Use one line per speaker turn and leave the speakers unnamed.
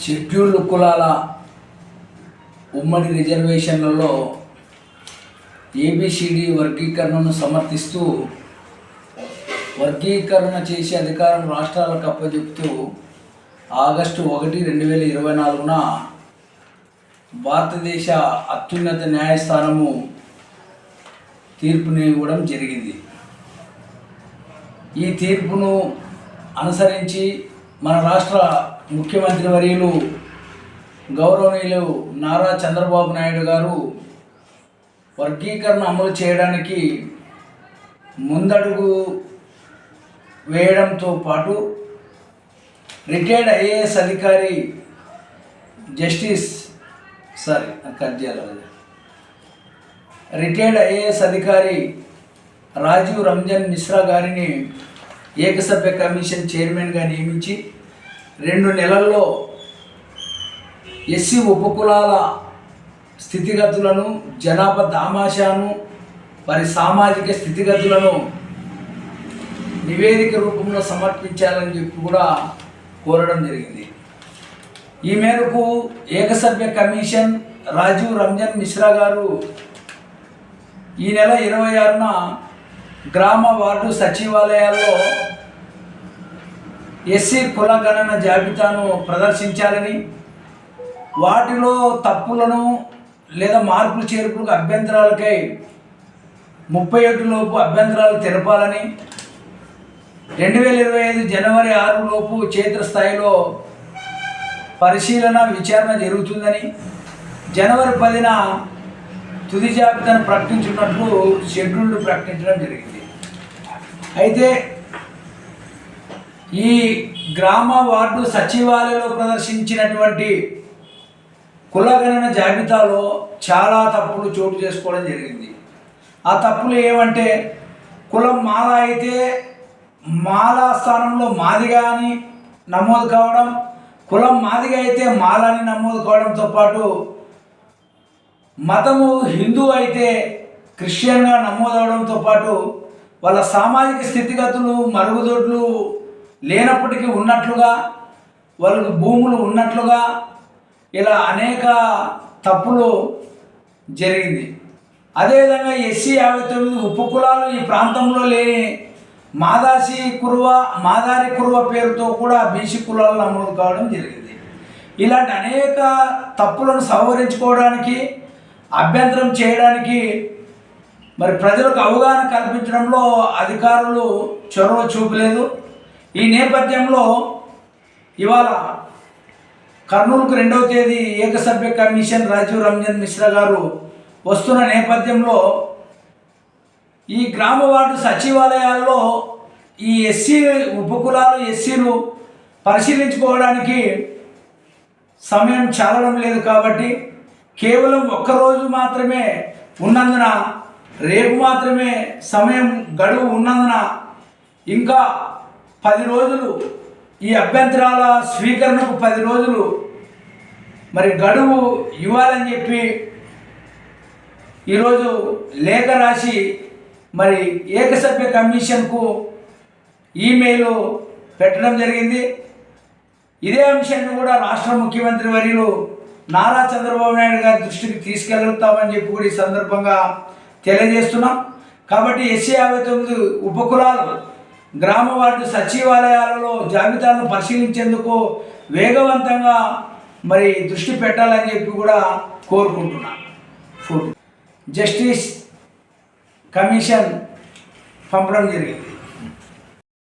Scheduled కులాల ఉమ్మడి రిజర్వేషన్లలో A B C D వర్గీకరణను సమర్థిస్తూ వర్గీకరణ చేసే అధికారం రాష్ట్రాలకు అప్పచెప్తూ ఆగస్టు 1, 2024న భారతదేశ అత్యున్నత న్యాయస్థానము తీర్పుని ఇవ్వడం జరిగింది. ఈ తీర్పును అనుసరించి మన రాష్ట్ర ముఖ్యమంత్రి వర్యులు గౌరవనీయులు నారా చంద్రబాబు నాయుడు గారు వర్గీకరణ అమలు చేయడానికి ముందడుగు వేయడంతో పాటు రిటైర్డ్ ఐఏఎస్ అధికారి రిటైర్డ్ ఐఏఎస్ అధికారి రాజీవ్ రంజన్ మిశ్రా గారిని ఏకసభ్య కమిషన్ చైర్మన్గా నియమించి 2 నెలల్లో ఎస్సీ ఉపకులాల స్థితిగతులను, జనాభా దామాషాను, వారి సామాజిక స్థితిగతులను నివేదిక రూపంలో సమర్పించాలని చెప్పి కూడా కోరడం జరిగింది. ఈ మేరకు ఏకసభ్య కమిషన్ రాజీవ్ రంజన్ మిశ్రా గారు ఈ నెల 26న గ్రామ వార్డు సచివాలయాల్లో ఎస్సీ కుల గణన జాబితాను ప్రదర్శించాలని, వాటిలో తప్పులను లేదా మార్పులు చేర్పులకు అభ్యంతరాలకై 37 లోపు అభ్యంతరాలు తెలపాలని, 2025 జనవరి 6 లోపు క్షేత్రస్థాయిలో పరిశీలన విచారణ జరుగుతుందని, జనవరి 10న తుది జాబితాను ప్రకటించినట్లు షెడ్యూల్డ్ ప్రకటించడం జరిగింది. అయితే ఈ గ్రామ వార్డు సచివాలయంలో ప్రదర్శించినటువంటి కులగణన జాబితాలో చాలా తప్పులు చోటు చేసుకోవడం జరిగింది. ఆ తప్పులు ఏమంటే, కులం మాల అయితే మాలా స్థానంలో మాదిగా అని నమోదు కావడం, కులం మాదిగా అయితే మాల అని నమోదు కావడంతో పాటు మతము హిందూ అయితే క్రిస్టియన్గా నమోదవడంతో పాటు వాళ్ళ సామాజిక స్థితిగతులు మరుగుదొడ్లు లేనప్పటికీ ఉన్నట్లుగా, వాళ్ళకు భూములు ఉన్నట్లుగా, ఇలా అనేక తప్పులు జరిగింది. అదేవిధంగా ఎస్సీ 59 ఉపకులాలు ఈ ప్రాంతంలో లేని మాదారి కురువ పేరుతో కూడా బీసీ కులాలు నమోదు కావడం జరిగింది. ఇలాంటి అనేక తప్పులను సవరించుకోవడానికి, అభ్యంతరం చేయడానికి, మరి ప్రజలకు అవగాహన కల్పించడంలో అధికారులు చొరవ చూపలేదు. ఈ నేపథ్యంలో ఇవాళ కర్నూలుకు 2వ తేదీ ఏకసభ్య కమిషన్ రాజీవ్ రంజన్ మిశ్రా గారు వస్తున్న నేపథ్యంలో ఈ గ్రామ వార్డు సచివాలయాల్లో ఈ ఎస్సీ ఉపకులాలు ఎస్సీలు పరిశీలించుకోవడానికి సమయం చాలడం లేదు. కాబట్టి కేవలం 1 రోజు మాత్రమే ఉన్నందున, రేపు మాత్రమే సమయం గడువు ఉన్నందున ఇంకా 10 రోజులు, ఈ అభ్యంతరాల స్వీకరణకు 10 రోజులు మరి గడువు ఇవ్వాలని చెప్పి ఈరోజు లేఖ రాసి మరి ఏకసభ్య కమిషన్కు ఈమెయిల్ పెట్టడం జరిగింది. ఇదే అంశాన్ని కూడా రాష్ట్ర ముఖ్యమంత్రి వర్యులు నారా చంద్రబాబు నాయుడు గారి దృష్టికి తీసుకెళ్తామని చెప్పి కూడా ఈ సందర్భంగా తెలియజేస్తున్నాం. కాబట్టి ఎస్సీ 59 ఉపకులాలు గ్రామ వార్డు సచివాలయాలలో జాబితాలను పరిశీలించేందుకు వేగవంతంగా మరి దృష్టి పెట్టాలని చెప్పి కూడా కోరుకుంటున్నాను. జస్టిస్ కమిషన్ పంపడం జరిగింది.